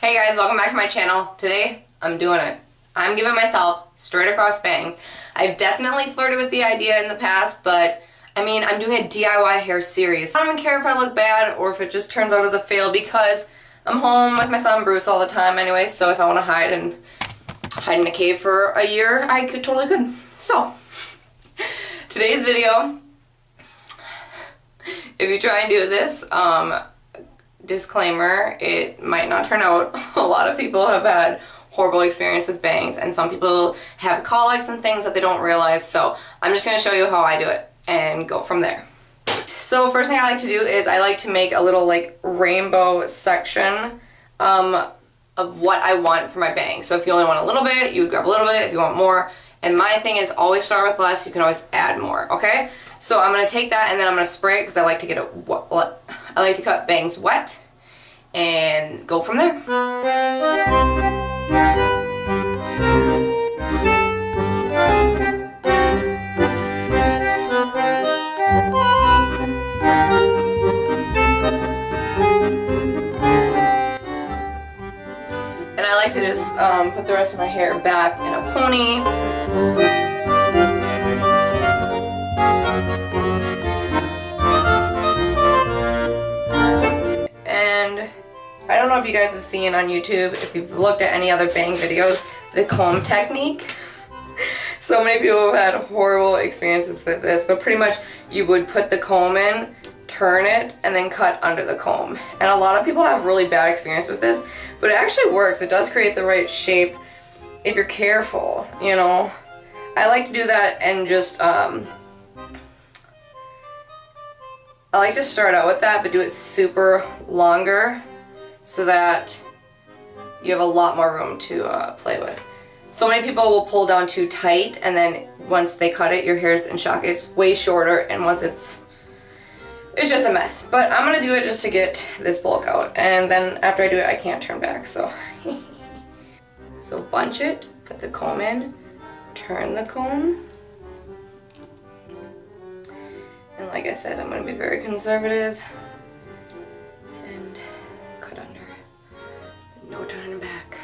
Hey guys, welcome back to my channel. Today, I'm doing it. I'm giving myself straight across bangs. I've definitely flirted with the idea in the past, but I mean, I'm doing a DIY hair series. I don't even care if I look bad or if it just turns out as a fail because I'm home with my son Bruce all the time anyway, so if I want to hide in a cave for a year, I totally could. So, today's video, if you try and do this, disclaimer, it might not turn out. A lot of people have had horrible experience with bangs, and some people have colics and things that they don't realize, so I'm just going to show you how I do it and go from there. So first thing I like to do is I like to make a little like rainbow section of what I want for my bangs. So if you only want a little bit, you would grab a little bit. If you want more, and my thing is always start with less, you can always add more, okay? So I'm going to take that and then I'm going to spray it because I like to get it I like to cut bangs wet and go from there. And I like to just put the rest of my hair back in a pony. And I don't know if you guys have seen on YouTube, if you've looked at any other bang videos, the comb technique. So many people have had horrible experiences with this, but pretty much you would put the comb in, turn it, and then cut under the comb. And a lot of people have really bad experience with this, but it actually works. It does create the right shape if you're careful, you know. I like to do that and just, I like to start out with that, but do it super longer so that you have a lot more room to play with. So many people will pull down too tight, and then once they cut it, your hair's in shock. It's way shorter, and once it's just a mess. But I'm gonna do it just to get this bulk out, and then after I do it, I can't turn back, so. So bunch it, put the comb in, turn the comb. And like I said, I'm going to be very conservative and cut under. No turning back.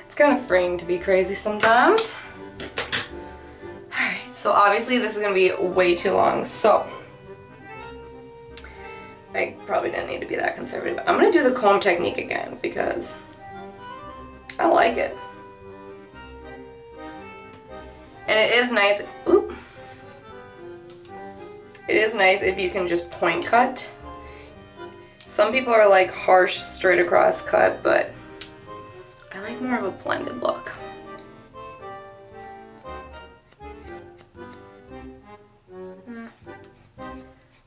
It's kind of freeing to be crazy sometimes. Alright, so obviously this is going to be way too long, so I probably didn't need to be that conservative. I'm going to do the comb technique again because I like it. And it is nice, oop, it is nice if you can just point cut. Some people are like harsh straight across cut, but I like more of a blended look.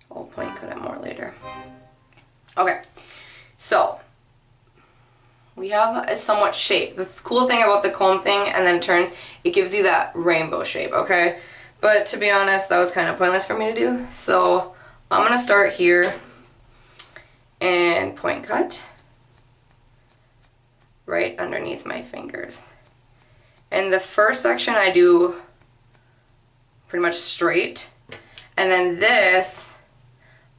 I'll point cut it more later. Okay, so we have a somewhat shape. The cool thing about the comb thing and then turns, it gives you that rainbow shape, okay? But to be honest, that was kind of pointless for me to do. So I'm gonna start here and point cut right underneath my fingers. And the first section I do pretty much straight. And then this,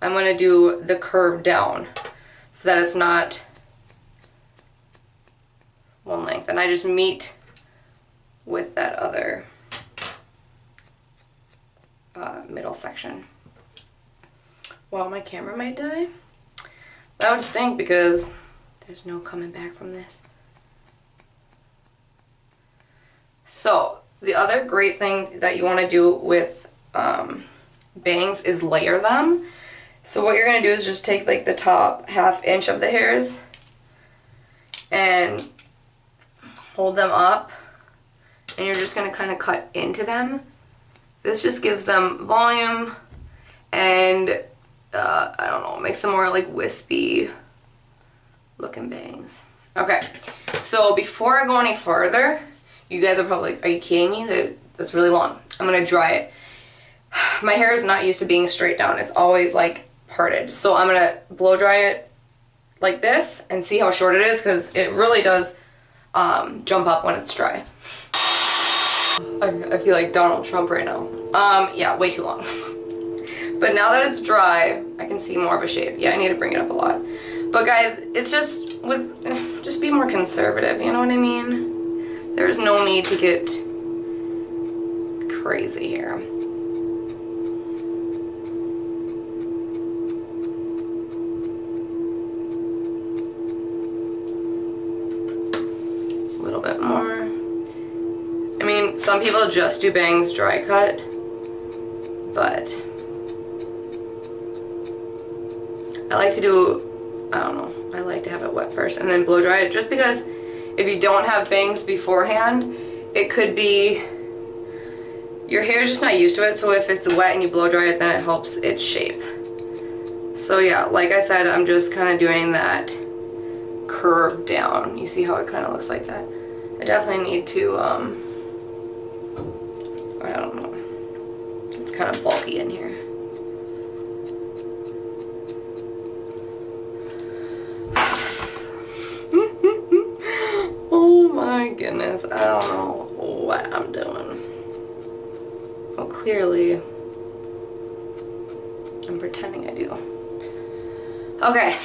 I'm gonna do the curve down so that it's not one length, and I just meet with that other middle section. Wow, my camera might die. That would stink because there's no coming back from this. So the other great thing that you want to do with bangs is layer them. So what you're going to do is just take like the top ½ inch of the hairs and hold them up, and you're just going to kind of cut into them. This just gives them volume and I don't know, makes them more like wispy looking bangs. Okay, so before I go any further, you guys are probably like, are you kidding me? That's really long. I'm going to dry it. My hair is not used to being straight down. It's always like parted. So I'm going to blow dry it like this and see how short it is, because it really does jump up when it's dry. I feel like Donald Trump right now. Yeah, way too long. But now that it's dry, I can see more of a shape. Yeah, I need to bring it up a lot. But guys, it's just just be more conservative, you know what I mean? There's no need to get crazy here. A little bit more. I mean, some people just do bangs dry cut, but I like to do, I don't know, I like to have it wet first and then blow dry it, just because if you don't have bangs beforehand, it could be your hair is just not used to it, so if it's wet and you blow dry it, then it helps its shape. So yeah, like I said, I'm just kind of doing that curve down. You see how it kind of looks like that? I definitely need to, I don't know. It's kind of bulky in here. Oh my goodness, I don't know what I'm doing. Well, clearly, I'm pretending I do. Okay.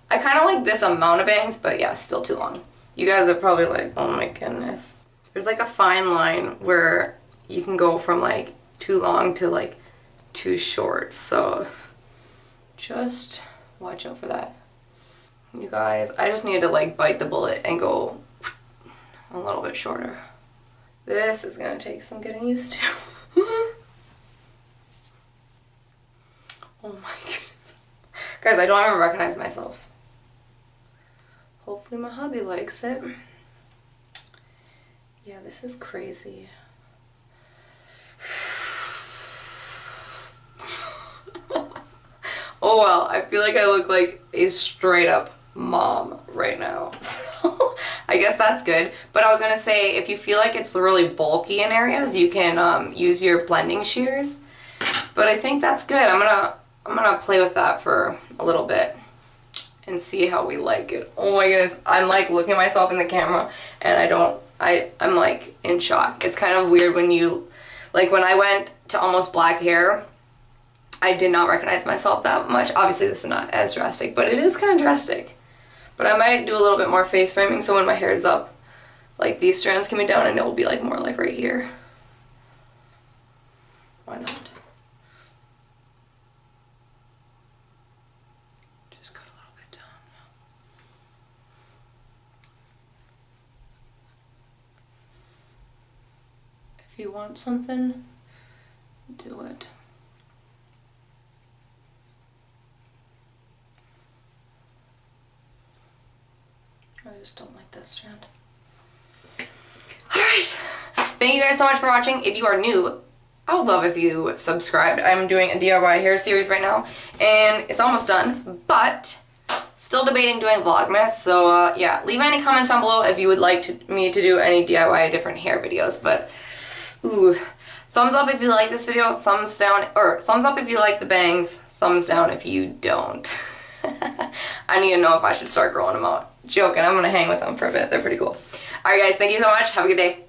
I kind of like this amount of bangs, but yeah, still too long. You guys are probably like, oh my goodness. There's like a fine line where you can go from like too long to like too short, so just watch out for that. You guys, I just need to like bite the bullet and go a little bit shorter. This is gonna take some getting used to. Oh my goodness. Guys, I don't even recognize myself. Hopefully my hubby likes it. Yeah, this is crazy. Oh well, I feel like I look like a straight up mom right now. So I guess that's good. But I was gonna say, if you feel like it's really bulky in areas, you can use your blending shears. But I think that's good. I'm gonna play with that for a little bit and see how we like it. Oh my goodness, I'm like looking at myself in the camera and I'm like in shock. It's kind of weird when you, like when I went to almost black hair, I did not recognize myself that much. Obviously this is not as drastic, but it is kind of drastic. But I might do a little bit more face framing, so when my hair is up, like these strands coming down, and it will be like more like right here. Why not? Just cut a little bit down. If you want something, do it. I just don't like that strand. Alright, thank you guys so much for watching. If you are new, I would love if you subscribed. I'm doing a DIY hair series right now, and it's almost done, but still debating doing Vlogmas, so yeah, leave any comments down below if you would like me to do any DIY different hair videos, but ooh, thumbs up if you like this video, thumbs down, or thumbs up if you like the bangs, thumbs down if you don't. I need to know if I should start growing them out. Joking, I'm gonna hang with them for a bit. They're pretty cool. Alright guys, thank you so much. Have a good day.